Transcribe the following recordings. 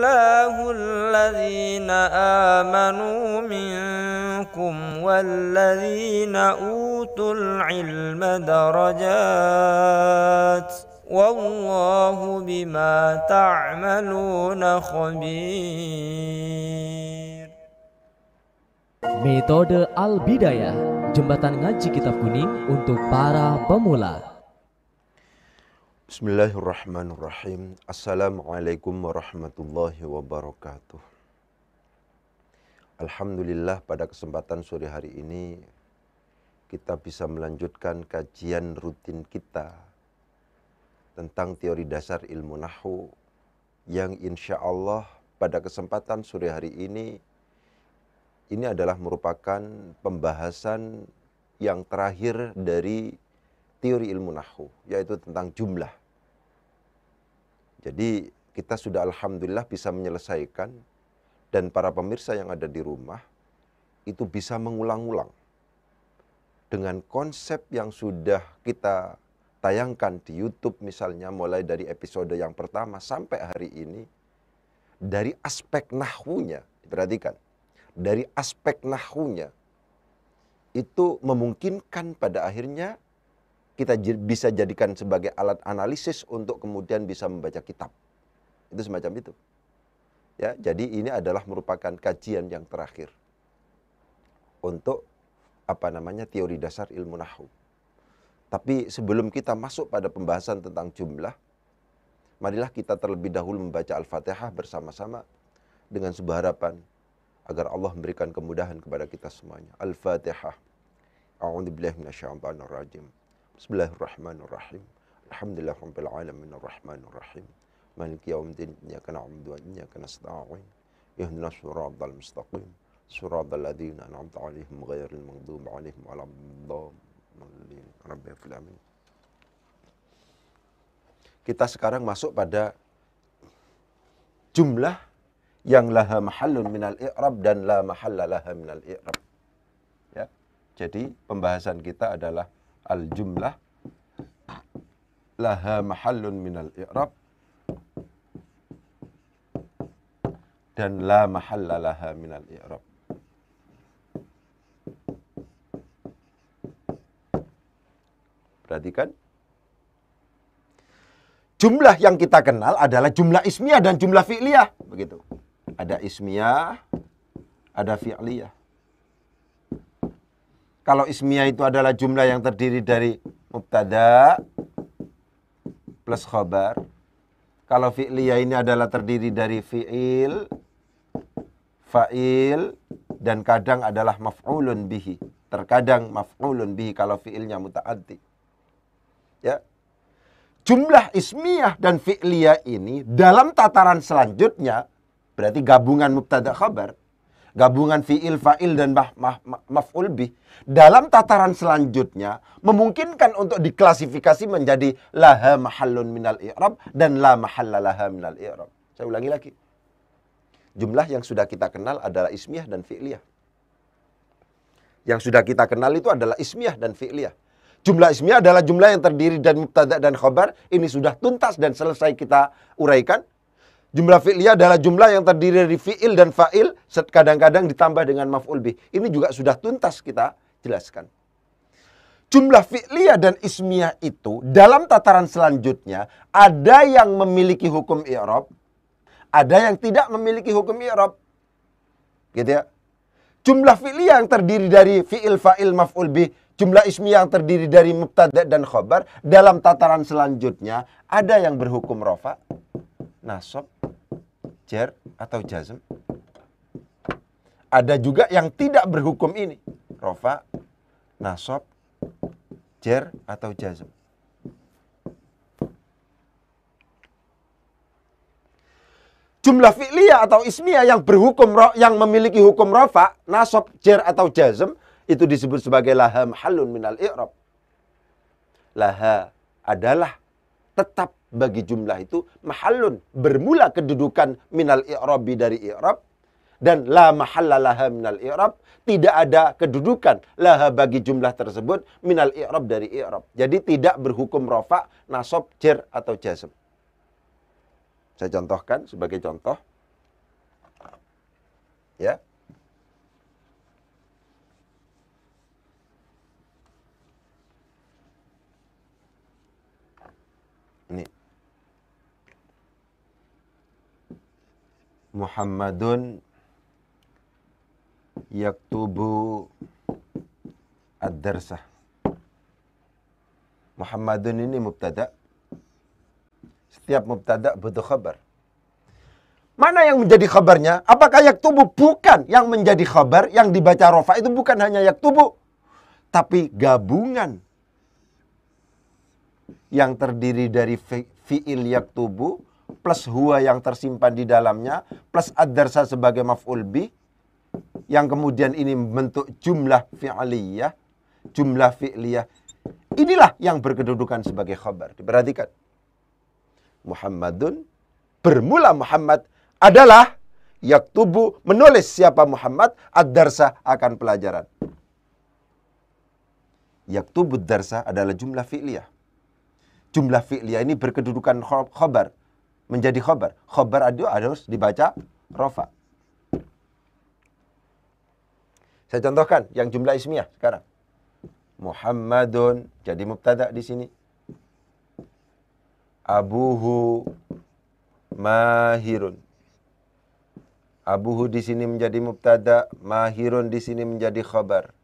الله الذين آمنوا منكم والذين أوتوا العلم درجات والله بما تعملون خبير. Metode Al-Bidayah, jembatan ngaji kitab kuning untuk para pemula. Bismillahirrahmanirrahim. Assalamualaikum warahmatullahi wabarakatuh. Alhamdulillah, pada kesempatan sore hari ini kita bisa melanjutkan kajian rutin kita tentang teori dasar ilmu nahwu yang insya Allah pada kesempatan sore hari ini adalah merupakan pembahasan yang terakhir dari teori ilmu nahwu, yaitu tentang jumlah. Jadi kita sudah alhamdulillah bisa menyelesaikan, dan para pemirsa yang ada di rumah itu bisa mengulang-ulang dengan konsep yang sudah kita tayangkan di YouTube misalnya, mulai dari episode yang pertama sampai hari ini. Dari aspek nahwunya, diperhatikan, dari aspek nahwunya itu memungkinkan pada akhirnya kita bisa jadikan sebagai alat analisis untuk kemudian bisa membaca kitab. Itu semacam itu. Ya, jadi ini adalah merupakan kajian yang terakhir untuk teori dasar ilmu nahwu. Tapi sebelum kita masuk pada pembahasan tentang jumlah, marilah kita terlebih dahulu membaca Al-Fatihah bersama-sama dengan sebuah harapan agar Allah memberikan kemudahan kepada kita semuanya. Al-Fatihah. A'udzubillahi minasyaitonir rajim. Bismillahirrahmanirrahim. Alhamdulillahirabbil alamin arrahmanir rahim. Maliki yaumiddin. Iyyaka na'budu wa iyyaka nasta'in. Ihdinas siratal mustaqim. Siratal ladzina an'amta 'alaihim ghairil maghdubi 'alaihim waladdallin. Rabbil alamin. Kita sekarang masuk pada jumlah yang laha mahallun minal i'rab dan la mahalla laha minal i'rab. Ya. Jadi pembahasan kita adalah al-jumlah laha mahallun minal i'rab dan la mahalla laha minal i'rab. Perhatikan. Jumlah yang kita kenal adalah jumlah ismiyah dan jumlah fi'liyah. Begitu. Ada ismiyah, ada fi'liyah. Kalau ismiyah itu adalah jumlah yang terdiri dari mubtada plus khabar. Kalau fi'liyah ini adalah terdiri dari fi'il, fa'il, dan kadang adalah maf'ulun bihi. Terkadang maf'ulun bihi kalau fi'ilnya muta'addi. Ya. Jumlah ismiyah dan fi'liyah ini dalam tataran selanjutnya, berarti gabungan mubtada khabar, gabungan fi'il, fa'il, dan maf'ul bih, dalam tataran selanjutnya memungkinkan untuk diklasifikasi menjadi laha mahallun minal i'rab dan la mahalla laha minal i'rab. Saya ulangi lagi. Jumlah yang sudah kita kenal adalah ismiyah dan fi'liyah. Yang sudah kita kenal itu adalah ismiyah dan fi'liyah. Jumlah ismiyah adalah jumlah yang terdiri dari mubtada dan khabar. Ini sudah tuntas dan selesai kita uraikan. Jumlah fi'liyah adalah jumlah yang terdiri dari fi'il dan fa'il, kadang-kadang ditambah dengan maf'ul bih. Ini juga sudah tuntas kita jelaskan. Jumlah fi'liyah dan ismiyah itu dalam tataran selanjutnya ada yang memiliki hukum i'rab, ada yang tidak memiliki hukum i'rab. Gitu ya. Jumlah fi'liyah yang terdiri dari fi'il, fa'il, maf'ul bih, jumlah ismiyah yang terdiri dari mubtada dan khabar, dalam tataran selanjutnya ada yang berhukum rafa, nasab, jar, atau jazm. Ada juga yang tidak berhukum ini. Rafa, nasab, jar, atau jazm. Jumlah fi'liyah atau ismiyah yang berhukum, yang memiliki hukum rafa, nasab, jar, atau jazm, itu disebut sebagai laha mahallun minal i'rab. Laha adalah tetap bagi jumlah itu mahallun, bermula kedudukan minal i'rabi dari i'rab, dan la mahalla laha minal i'rab, tidak ada kedudukan laha bagi jumlah tersebut minal i'rab dari i'rab. Jadi tidak berhukum rafa, nasab, jar, atau jazm. Saya contohkan sebagai contoh. Ya. Ini. Muhammadun yaktubu ad-darsah. Muhammadun ini mubtada. Setiap mubtada butuh khabar. Mana yang menjadi khabarnya? Apakah yaktubu? Bukan. Yang menjadi khabar, yang dibaca rofa itu bukan hanya yaktubu, tapi gabungan yang terdiri dari fi'il yaktubu plus huwa yang tersimpan di dalamnya plus ad-darsa sebagai maf'ul bih, yang kemudian ini membentuk jumlah fi'liyah, jumlah fi'liyah. Inilah yang berkedudukan sebagai khabar. Diperhatikan. Muhammadun, bermula Muhammad adalah yaktubu, menulis siapa Muhammad, ad-darsa akan pelajaran. Yaktubu ad-darsa adalah jumlah fi'liyah. Jumlah fi'liyah ini berkedudukan khabar, menjadi khabar. Khabar harus dibaca rofa. Saya contohkan yang jumlah ismiyah sekarang. Muhammadun jadi mubtada di sini. Abuhu mahirun. Abuhu di sini menjadi mubtada, mahirun di sini menjadi khabar.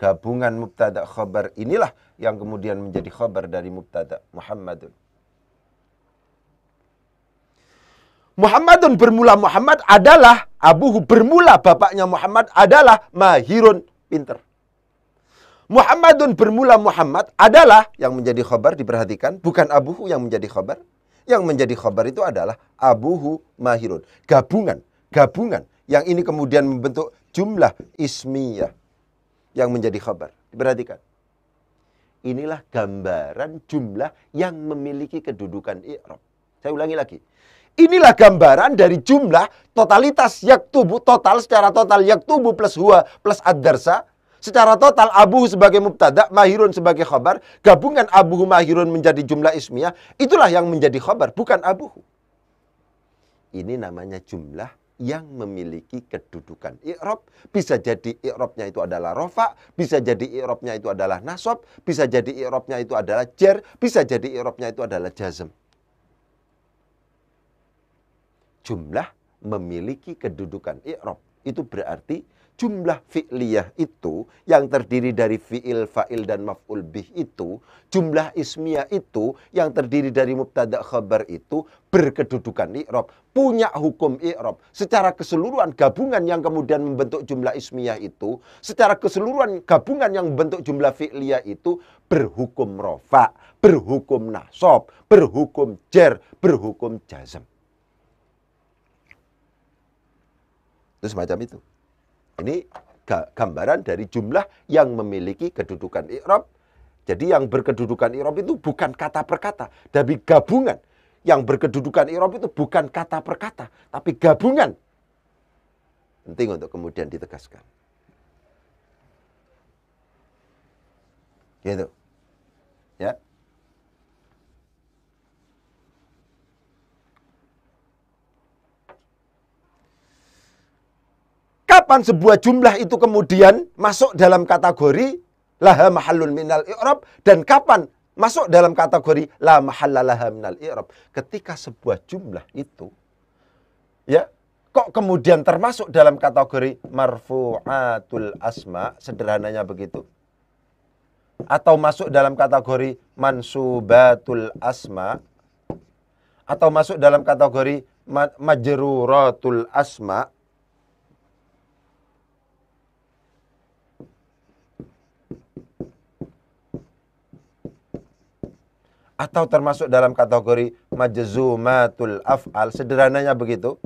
Gabungan mubtada khabar inilah yang kemudian menjadi khabar dari mubtada Muhammadun. Muhammadun bermula Muhammad adalah, abuhu bermula bapaknya Muhammad adalah mahirun, pinter. Muhammadun bermula Muhammad adalah yang menjadi khabar, diperhatikan, bukan abuhu yang menjadi khabar. Yang menjadi khabar itu adalah abuhu mahirun. Gabungan yang ini kemudian membentuk jumlah ismiyah yang menjadi khabar. Diperhatikan. Inilah gambaran jumlah yang memiliki kedudukan i'rab. Saya ulangi lagi. Inilah gambaran dari jumlah totalitas yaktubu, total secara total yaktubu plus huwa plus ad-darsa. Secara total abuhu sebagai mubtada, mahirun sebagai khabar. Gabungan abuhu mahirun menjadi jumlah ismiyah. Itulah yang menjadi khabar, bukan abuhu. Ini namanya jumlah yang memiliki kedudukan i'rab. Bisa jadi i'rabnya itu adalah rofa, bisa jadi i'rabnya itu adalah nasab, bisa jadi i'rabnya itu adalah jar, bisa jadi i'rabnya itu adalah jazm. Jumlah memiliki kedudukan i'rab. Itu berarti jumlah fi'liyah itu yang terdiri dari fi'il, fa'il, dan maf'ul bih itu, jumlah ismiyah itu yang terdiri dari mubtada khabar itu berkedudukan i'rab, punya hukum i'rab. Secara keseluruhan gabungan yang kemudian membentuk jumlah ismiyah itu, secara keseluruhan gabungan yang membentuk jumlah fi'liyah itu berhukum rofa, berhukum nasab, berhukum jar, berhukum jazm. Itu semacam itu. Ini gambaran dari jumlah yang memiliki kedudukan i'rab. Jadi yang berkedudukan i'rab itu bukan kata per kata, tapi gabungan. Yang berkedudukan i'rab itu bukan kata per kata, tapi gabungan. Penting untuk kemudian ditegaskan. Gitu. Ya. Kapan sebuah jumlah itu kemudian masuk dalam kategori laha mahallun minal i'rab, dan kapan masuk dalam kategori la mahalla laha minal i'rab? Ketika sebuah jumlah itu ya kok kemudian termasuk dalam kategori marfu'atul asma, sederhananya begitu, atau masuk dalam kategori mansubatul asma, atau masuk dalam kategori majruratul asma, atau termasuk dalam kategori majzumatul af'al, sederhananya begitu,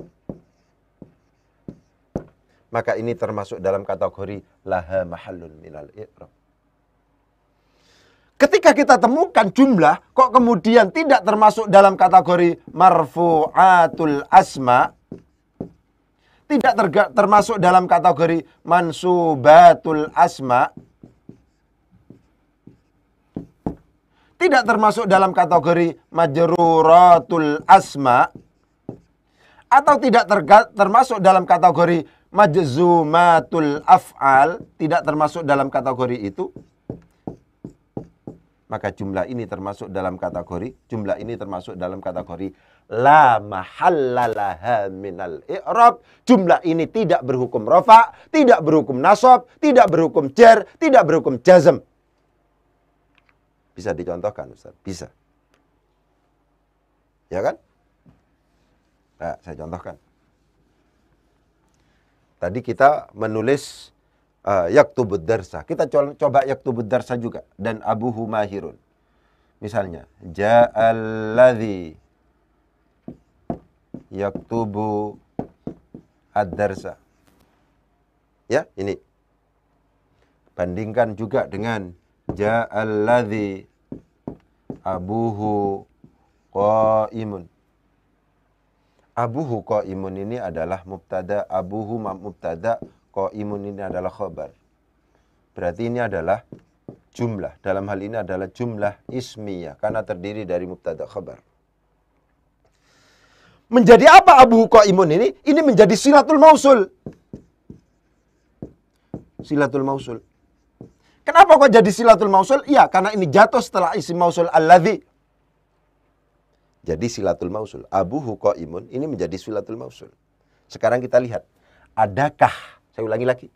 maka ini termasuk dalam kategori laha mahallun minal i'rab. Ketika kita temukan jumlah kok kemudian tidak termasuk dalam kategori marfu'atul asma, tidak termasuk dalam kategori mansubatul asma, tidak termasuk dalam kategori majruratul asma, atau tidak termasuk dalam kategori majzumatul af'al tidak termasuk dalam kategori itu, maka jumlah ini termasuk dalam kategori, la mahallalaha minal i'rab. Jumlah ini tidak berhukum rafa, tidak berhukum nasab, tidak berhukum jar, tidak berhukum jazm. Bisa dicontohkan, Ustaz? Bisa. Ya kan? Nah, saya contohkan. Tadi kita menulis yaktubud darsa. Kita coba yaktubud darsa juga. Dan abuhu mahirun. Misalnya, ja'alladzi yaktubu ad-darsa. Ya, ini. Bandingkan juga dengan ja'alladzi abuhu qaimun. Abuhu qaimun ini adalah mubtada, abuhu mubtada, qaimun ini adalah khabar. Berarti ini adalah jumlah. Dalam hal ini adalah jumlah ismiyah karena terdiri dari mubtada khabar. Menjadi apa abuhu qaimun ini? Ini menjadi silatul mausul. Silatul mausul. Kenapa kok jadi silatul mausul? Iya, karena ini jatuh setelah isim mausul alladzi. Jadi silatul mausul. Abuhu qaimun ini menjadi silatul mausul. Sekarang kita lihat. Adakah, saya ulangi lagi.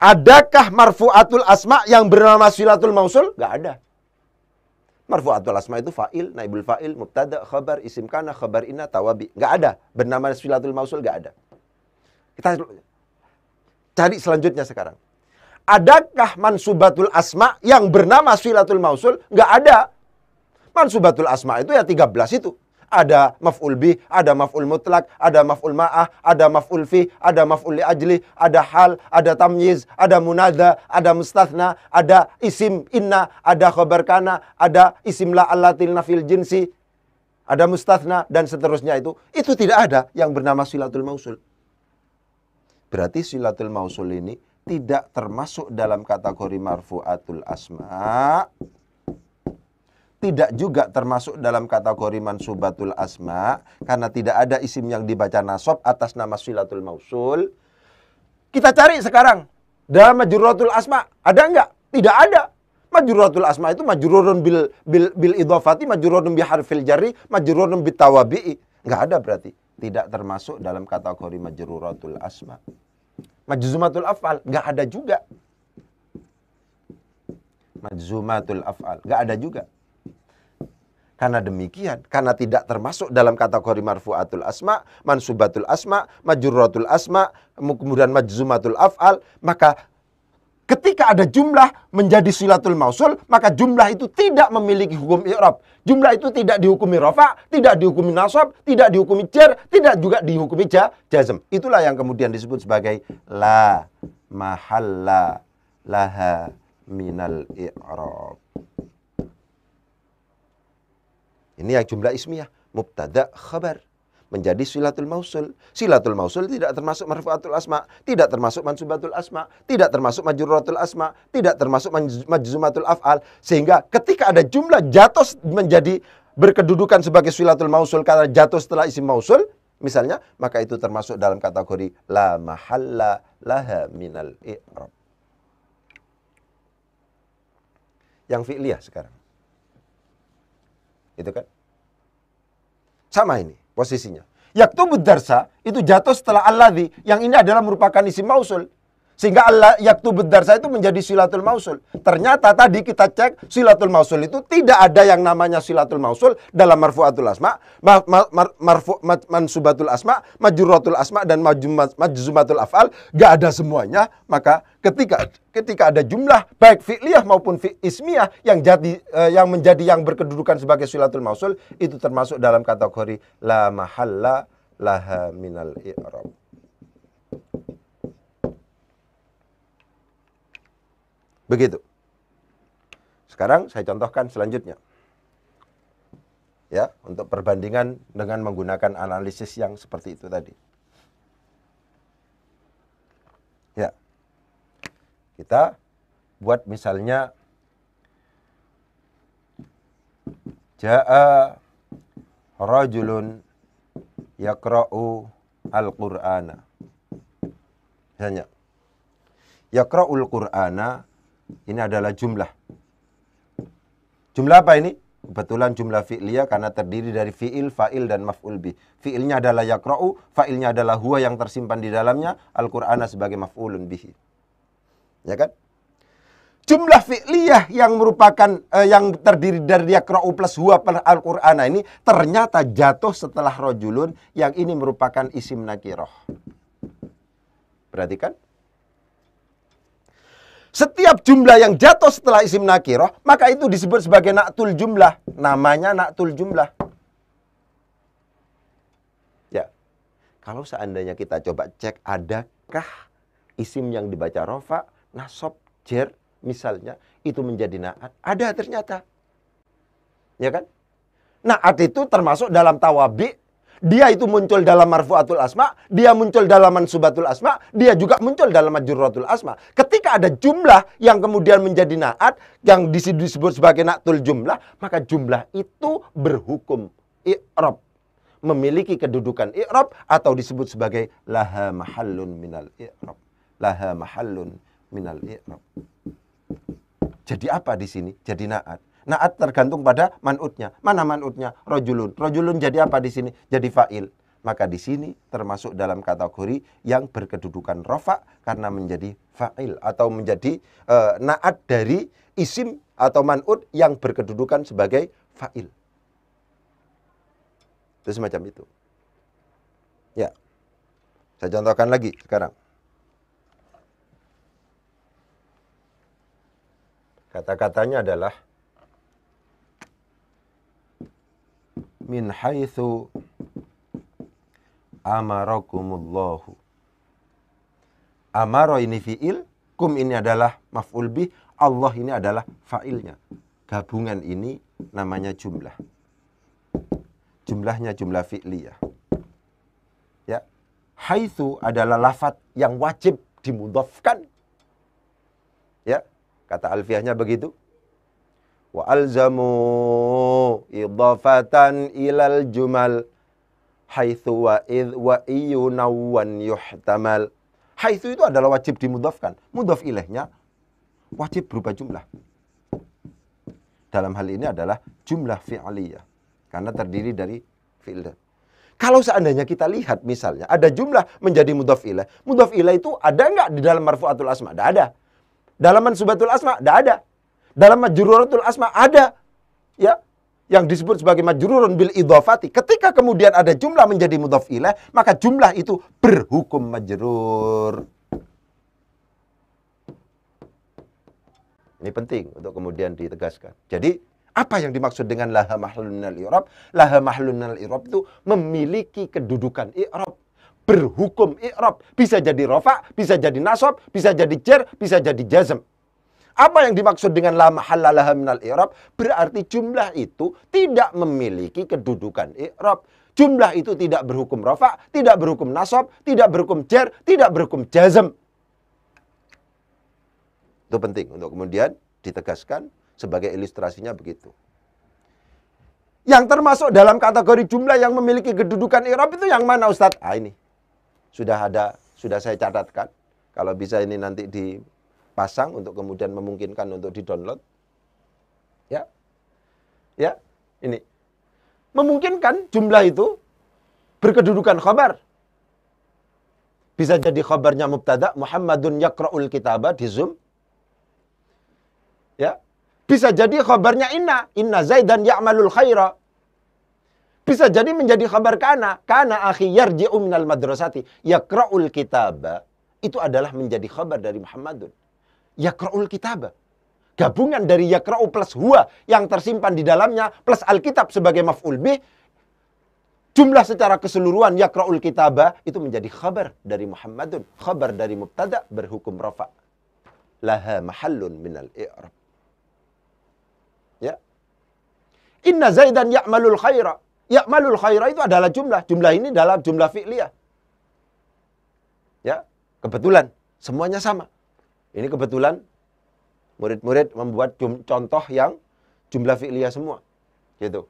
Adakah marfu'atul asma yang bernama silatul mausul? Gak ada. Marfu'atul asma itu fa'il, naibul fa'il, mubtada, khabar, isim kana, khabar inna, tawabi. Gak ada. Bernama silatul mausul gak ada. Kita cari selanjutnya sekarang. Adakah mansubatul asma yang bernama silatul mausul? Gak ada. Mansubatul asma itu ya 13 itu. Ada maf'ul bih, ada maf'ul mutlak, ada maf'ul ma'ah, ada maf'ul fi, ada maf'ul li ajli, ada hal, ada tamyiz, ada munada, ada mustathna, ada isim inna, ada khabar kana, ada isim la allatil nafil jinsi, ada mustathna, dan seterusnya itu. Itu tidak ada yang bernama silatul mausul. Berarti silatul mausul ini tidak termasuk dalam kategori marfu'atul asma, tidak juga termasuk dalam kategori mansubatul asma, karena tidak ada isim yang dibaca nasab atas nama silatul mausul. Kita cari sekarang dalam majruratul asma, ada enggak? Tidak ada. Majruratul asma itu majrurun bil idhafati, majrurun bi harfil jarri, majrurun bit tawabi'i. Enggak ada berarti. Tidak termasuk dalam kategori majruratul asma. Majzumatul af'al enggak ada juga. Majzumatul af'al enggak ada juga. Karena demikian, karena tidak termasuk dalam kategori marfu'atul asma, mansubatul asma, majruratul asma, kemudian majzumatul af'al, maka ketika ada jumlah menjadi silatul mausul, maka jumlah itu tidak memiliki hukum i'rab. Jumlah itu tidak dihukumi rafa, tidak dihukumi nasab, tidak dihukumi jar, tidak juga dihukumi jazm. Itulah yang kemudian disebut sebagai la mahalla laha minal i'rab. Ini yang jumlah ismiyah, mubtada khabar, menjadi silatul mausul. Silatul mausul tidak termasuk marfu'atul asma, tidak termasuk mansubatul asma, tidak termasuk majruratul asma, tidak termasuk majzumatul af'al. Sehingga ketika ada jumlah jatuh menjadi berkedudukan sebagai silatul mausul karena jatuh setelah isim mausul, misalnya, maka itu termasuk dalam kategori la mahalla laha minal i'rab. Yang fi'liyah sekarang. Itu kan? Sama ini posisinya. Yaktubud darsa itu jatuh setelah alladzi, yang ini adalah merupakan isim mausul. Sehingga yaktubud darsa itu menjadi silatul mausul. Ternyata tadi kita cek silatul mausul itu tidak ada yang namanya silatul mausul dalam marfu'atul asma, mansubatul asma, majruratul asma, dan majzumatul af'al. Gak ada semuanya. Maka ketika ada jumlah baik fi'liyah maupun ismiyah yang menjadi yang berkedudukan sebagai silatul mausul, itu termasuk dalam kategori la mahalla laha minal i'rab. Begitu. Sekarang saya contohkan selanjutnya. Ya, untuk perbandingan dengan menggunakan analisis yang seperti itu tadi. Ya. Kita buat misalnya Ja'a rajulun yaqra'u al-Qur'ana. Misalnya, yaqra'ul Qur'ana, ini adalah jumlah. Jumlah apa ini? Kebetulan jumlah fi'liyah karena terdiri dari fi'il, fa'il, dan maf'ul bih. Fi'ilnya adalah yaqra'u, fa'ilnya adalah huwa yang tersimpan di dalamnya, Al-Qur'ana sebagai maf'ulun bihi. Ya kan? Jumlah fi'liyah yang merupakan yang terdiri dari yaqra'u plus huwa plus Al-Qur'ana ini ternyata jatuh setelah rajulun, yang ini merupakan isim nakirah. Perhatikan. Setiap jumlah yang jatuh setelah isim nakirah, maka itu disebut sebagai na'tul jumlah. Namanya na'tul jumlah. Ya. Kalau seandainya kita coba cek, adakah isim yang dibaca rofa, nasab, jer, misalnya, itu menjadi na'at? Ada ternyata. Ya kan? Na'at itu termasuk dalam tawabi. Dia itu muncul dalam marfu'atul asma, dia muncul dalam mansubatul asma, dia juga muncul dalam majruratul asma. Ketika ada jumlah yang kemudian menjadi na'at, yang disebut sebagai na'tul jumlah, maka jumlah itu berhukum i'rab, memiliki kedudukan i'rab, atau disebut sebagai laha mahallun minal i'rab. Laha mahallun minal i'rab. Jadi apa di sini? Jadi na'at. Na'at tergantung pada man'utnya. Mana man'utnya? Rajulun. Rajulun jadi apa di sini? Jadi fa'il. Maka di sini termasuk dalam kategori yang berkedudukan rofa karena menjadi fa'il atau menjadi na'at dari isim atau man'ut yang berkedudukan sebagai fa'il. Itu semacam itu. Ya. Saya contohkan lagi sekarang. Kata-katanya adalah min haitsu amarakumullahu. Amara ini fi'il, kum ini adalah maf'ul bih, Allah ini adalah fa'ilnya. Gabungan ini namanya jumlah. Jumlahnya jumlah fi'liyah. Ya. Haitsu adalah lafaz yang wajib dimudhafkan. Ya, kata alfiyahnya begitu. Wa alzamu idhafatan ilal jumal haitsu wa idh wa iyunawan yuhtamal. Haitsu itu adalah wajib dimudhafkan. Mudhaf ilaihnya wajib berupa jumlah. Dalam hal ini adalah jumlah fi'liyah karena terdiri dari fi'il. Kalau seandainya kita lihat misalnya ada jumlah menjadi mudhaf ilaih. Mudhaf ilaih itu ada enggak di dalam marfu'atul asma? Tidak ada. Dalam mansubatul asma? Tidak ada. Dalam majruratul asma ada, ya, yang disebut sebagai majrurun bil idhafati. Ketika kemudian ada jumlah menjadi mudhaf ilaih, maka jumlah itu berhukum majrur. Ini penting untuk kemudian ditegaskan. Jadi, apa yang dimaksud dengan laha mahlun minal i'rab? Laha mahlun minal i'rab itu memiliki kedudukan i'rab, berhukum i'rab. Bisa jadi rafa, bisa jadi nasab, bisa jadi jar, bisa jadi jazm. Apa yang dimaksud dengan la mahalla laha minal i'rab? Berarti jumlah itu tidak memiliki kedudukan i'rab. Jumlah itu tidak berhukum rafa, tidak berhukum nasab, tidak berhukum jar, tidak berhukum jazm. Itu penting untuk kemudian ditegaskan sebagai ilustrasinya begitu. Yang termasuk dalam kategori jumlah yang memiliki kedudukan i'rab itu yang mana, Ustadz? Ah, ini. Sudah saya catatkan. Kalau bisa ini nanti dipasang untuk kemudian memungkinkan untuk di-download. Ya. Ya, ini. Memungkinkan jumlah itu berkedudukan khabar. Bisa jadi khabarnya mubtada, Muhammadun yaqra'ul kitaba di Zoom. Ya. Bisa jadi khabarnya inna Zaidan ya'malul khaira. Bisa jadi menjadi khabar kana akhi yarji'u minal madrasati yaqra'ul kitaba. Itu adalah menjadi khabar dari Muhammadun. Yaqra'ul kitaba. Gabungan dari yaqra'u plus huwa yang tersimpan di dalamnya plus alkitab sebagai maf'ul bih. Jumlah secara keseluruhan yaqra'ul kitaba itu menjadi khabar dari Muhammadun. Khabar dari mubtada berhukum rafa. Laha mahallun minal i'rab. Ya. Inna Zaidan ya'malul khaira. Ya'malul khaira itu adalah jumlah. Jumlah ini adalah jumlah fi'liyah. Ya, kebetulan semuanya sama. Ini kebetulan murid-murid membuat contoh yang jumlah fi'liyah semua. Gitu.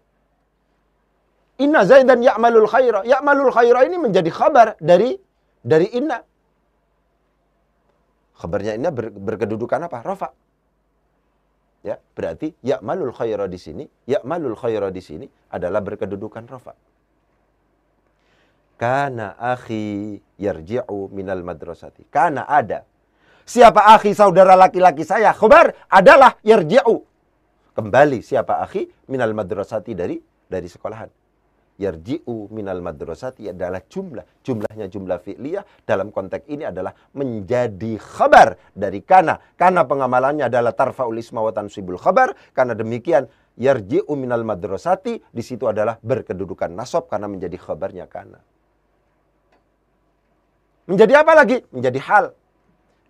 Inna Zaidan ya'malul khaira. Ya'malul khaira ini menjadi khabar dari inna. Khabarnya ini berkedudukan apa? Rafa. Ya, berarti ya'malul khaira di sini, ya'malul khaira di sini adalah berkedudukan rafa. Kana akhi yarji'u minal madrasati. Kana ada. Siapa akhi saudara laki-laki saya? Khabar adalah yarji'u. Kembali siapa akhi minal madrasati dari sekolahan. Yarji'u minal madrasati adalah jumlah. Jumlahnya jumlah fi'liyah. Dalam konteks ini adalah menjadi khabar dari kana. Kana pengamalannya adalah tarfa'ul isma wa tansibul khabar. Karena demikian yarji'u minal madrasati di situ adalah berkedudukan nasab karena menjadi khabarnya kana. Menjadi apa lagi? Menjadi hal.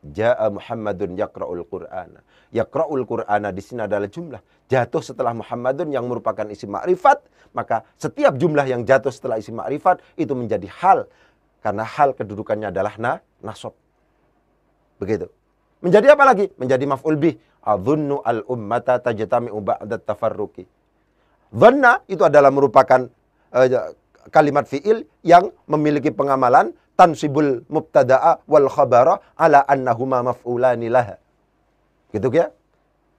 Ja'a Muhammadun yaqra'ul Qur'ana. Yaqra'ul Qur'ana di sini adalah jumlah. Jatuh setelah Muhammadun yang merupakan isim ma'rifat. Maka setiap jumlah yang jatuh setelah isim ma'rifat itu menjadi hal. Karena hal kedudukannya adalah nasab. Begitu. Menjadi apa lagi? Menjadi maf'ul bih. Adhunnu al-ummata tajtami'u ba'da tafarruqi. Dhanna itu adalah merupakan kalimat fi'il yang memiliki pengamalan tansibul mubtada'a wal khabara ala annahuma maf'ulani laha. Gitu ya?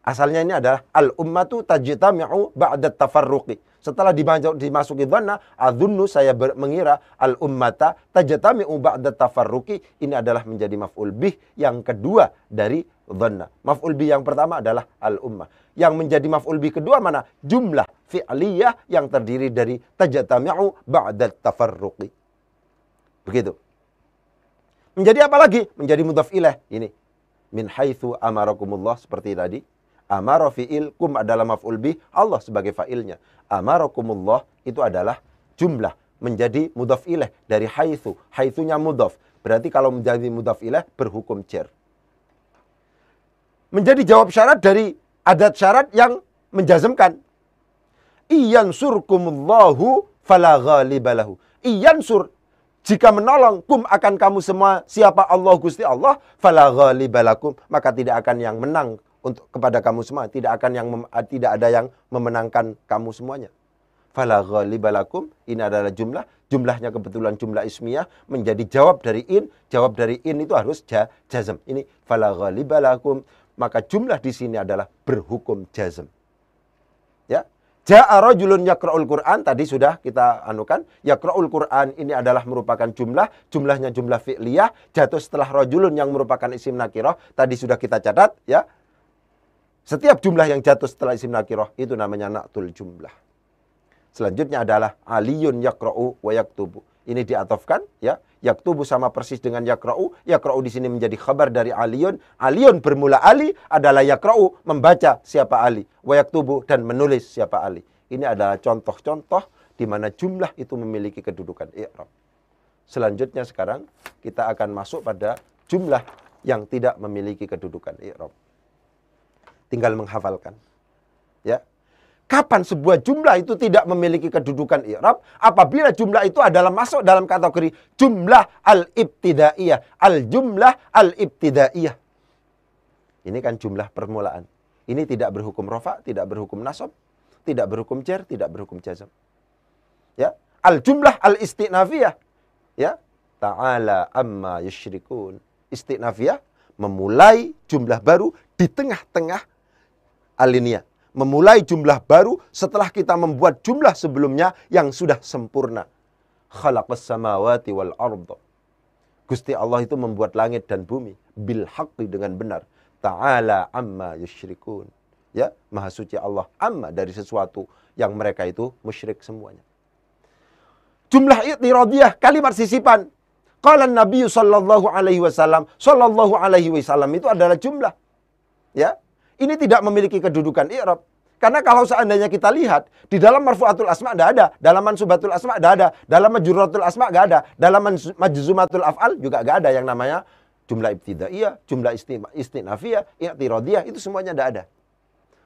Asalnya ini adalah al-ummatu tajtami'u ba'da tafarruqi. Setelah dimasuki dhanna, adhunnu saya mengira al-ummata tajtami'u ba'da tafarruqi. Ini adalah menjadi maf'ul bih yang kedua dari dhanna. Maf'ul bih yang pertama adalah al-ummah. Yang menjadi maf'ul bih kedua mana? Jumlah fi'liyah yang terdiri dari tajtami'u ba'da tafarruqi. Begitu. Menjadi apa lagi? Menjadi mudhaf ilaih. Ini. Min haitsu amarakumullah seperti tadi. Amara fi'il, kum adalah maf'ul bih, Allah sebagai fa'ilnya. Amarakumullah itu adalah jumlah. Menjadi mudhaf ilaih dari haitsu. Haitsunya mudhaf. Berarti kalau menjadi mudhaf ilaih berhukum jar. Menjadi jawab syarat dari adat syarat yang menjazmkan. Iyansurkumullahu fala ghalibalahu. Iyansur. Jika menolong kum akan kamu semua siapa Allah Gusti Allah, fala ghalibalakum, maka tidak akan yang menang untuk kepada kamu semua, tidak ada yang memenangkan kamu semuanya. Fala ghalibalakum ini adalah jumlahnya kebetulan jumlah ismiyah menjadi jawab dari in itu harus jazm. Ini fala ghalibalakum, maka jumlah di sini adalah berhukum jazm. Ya. Ja'a rajulun yaqra'ul Qur'an, tadi sudah kita anukan. Yaqra'ul Qur'an ini adalah merupakan jumlahnya jumlah fi'liyah, jatuh setelah rajulun yang merupakan isim nakirah, tadi sudah kita catat, ya. Setiap jumlah yang jatuh setelah isim nakirah itu namanya na'tul jumlah. Selanjutnya adalah aliyun yaqra'u wa yaktubu. Ini diatofkan, ya. Yaktubu sama persis dengan yakra'u. Yakra'u di sini menjadi khabar dari aliyun. Aliyun bermula ali adalah yakra'u, membaca siapa ali. Wa yaktubu dan menulis siapa ali. Ini adalah contoh-contoh di mana jumlah itu memiliki kedudukan i'rab. Selanjutnya sekarang kita akan masuk pada jumlah yang tidak memiliki kedudukan i'rab. Tinggal menghafalkan. Ya. Kapan sebuah jumlah itu tidak memiliki kedudukan i'rab? Apabila jumlah itu adalah masuk dalam kategori jumlah al-ibtidaiyah. Al-jumlah al-ibtidaiyah. Ini kan jumlah permulaan. Ini tidak berhukum rafa, tidak berhukum nasab, tidak berhukum jar, tidak berhukum jazm. Ya, al-jumlah al-istinafiyah. Ya, ta'ala amma yusyrikun. Istinafiyah memulai jumlah baru di tengah-tengah alinea. Memulai jumlah baru setelah kita membuat jumlah sebelumnya yang sudah sempurna. Khalaqas samawati wal arda. Gusti Allah itu membuat langit dan bumi bil haqqi dengan benar. Ta'ala amma yusyrikun. Ya, maha suci Allah amma dari sesuatu yang mereka itu musyrik semuanya. Jumlah i'tiradiyah, kalimat sisipan. Qala Nabi sallallahu alaihi wasallam itu adalah jumlah. Ya. Ini tidak memiliki kedudukan i'rab. Karena kalau seandainya kita lihat, di dalam marfu'atul asma' tidak ada, dalam mansubatul asma' tidak ada, dalam majruratul asma' tidak ada, dalam majzumatul af'al juga tidak ada yang namanya jumlah ibtidaiyah, jumlah istinafiyah, i'tiradiyah, itu semuanya tidak ada.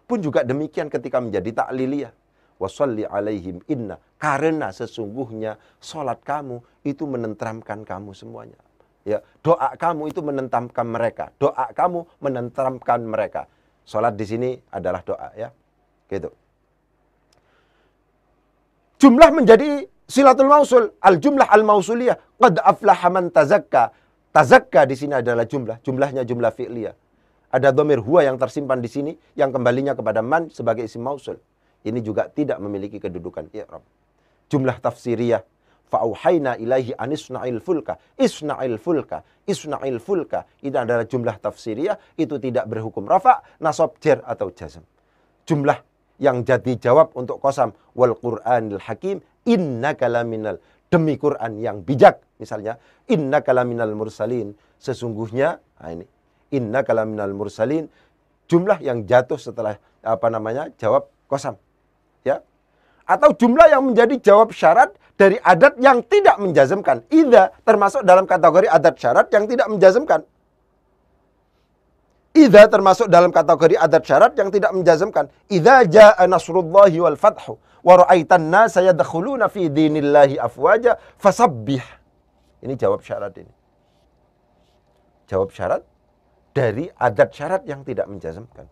Pun juga demikian ketika menjadi ta'liliyah. Wassalli alaihim inna, karena sesungguhnya salat kamu itu menenteramkan kamu semuanya. Ya, doa kamu itu menenteramkan mereka, doa kamu menenteramkan mereka. Salat di sini adalah doa, ya. Gitu. Jumlah menjadi silatul mausul, al-jumlah al-mausuliyah. Qad aflaha man tazakka. Tazakka di sini adalah jumlahnya jumlah fi'liyah. Ada dhamir huwa yang tersimpan di sini yang kembalinya kepada man sebagai isim mausul. Ini juga tidak memiliki kedudukan i'rab. Jumlah tafsiriyah, fa'auhayna ilaihi anisna'il fulka, isna'il fulka, isna'il fulka. Ini adalah jumlah tafsiriyah, itu tidak berhukum rafa, nasab, jar atau jazm. Jumlah yang jadi jawab untuk qasam, wal Qur'anil hakim, innaka laminal, demi Quran yang bijak. Misalnya, innaka laminal mursalin, sesungguhnya, nah ini, innaka laminal mursalin, jumlah yang jatuh setelah jawab qasam. Ya. Atau jumlah yang menjadi jawab syarat dari adat yang tidak menjazmkan. Idza termasuk dalam kategori adat syarat yang tidak menjazmkan. Idza termasuk dalam kategori adat syarat yang tidak menjazmkan. Idza jaa nasrullahi wal fathu wa ra'aitan nasa yadkhuluna fi dinillahi afwaja fasabbih. Ini jawab syarat ini. Jawab syarat dari adat syarat yang tidak menjazmkan.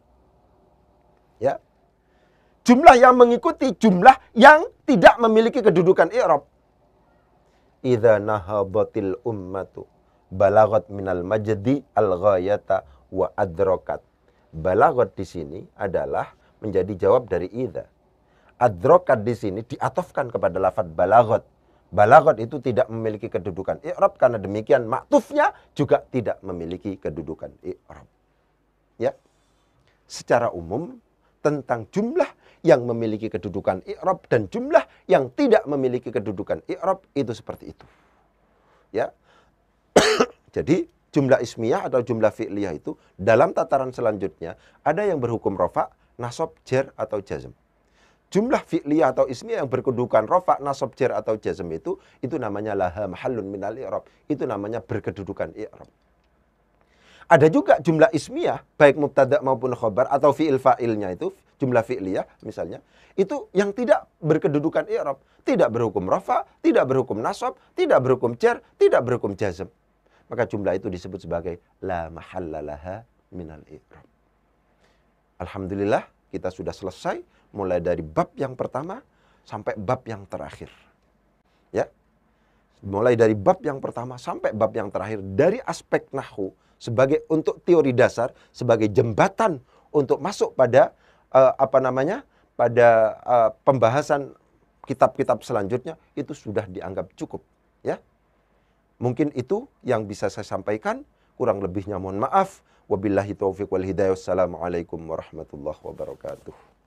Ya. Jumlah yang mengikuti jumlah yang tidak memiliki kedudukan i'rab. Idza nahabatil ummatu balagat minal majdi al-ghayata wa adrakat. Balagat di sini adalah menjadi jawab dari idza. Adrakat di sini diatofkan kepada lafaz balagat. Balagat itu tidak memiliki kedudukan i'rab, karena demikian maktufnya juga tidak memiliki kedudukan i'rab. Ya. Secara umum tentang jumlah yang memiliki kedudukan i'rab dan jumlah yang tidak memiliki kedudukan i'rab itu seperti itu. Ya. Jadi jumlah ismiyah atau jumlah fi'liyah itu dalam tataran selanjutnya ada yang berhukum rafa, nasab, jar atau jazm. Jumlah fi'liyah atau ismiyah yang berkedudukan rafa, nasab, jar atau jazm itu namanya laha mahallun minal i'rab. Itu namanya berkedudukan i'rab. Ada juga jumlah ismiyah, baik mubtada maupun khobar atau fi'il fa'ilnya itu, jumlah fi'liyah misalnya, itu yang tidak berkedudukan i'rab, tidak berhukum rafa, tidak berhukum nasab, tidak berhukum jar, tidak berhukum jazm. Maka jumlah itu disebut sebagai la mahalla laha minal i'rab. Alhamdulillah, kita sudah selesai mulai dari bab yang pertama sampai bab yang terakhir. Ya. Mulai dari bab yang pertama sampai bab yang terakhir dari aspek nahwu sebagai untuk teori dasar, sebagai jembatan untuk masuk pada pembahasan kitab-kitab selanjutnya, itu sudah dianggap cukup, ya. Mungkin itu yang bisa saya sampaikan, kurang lebihnya mohon maaf. Wabillahi taufiq wal hidayah. Wassalamualaikum warahmatullahi wabarakatuh.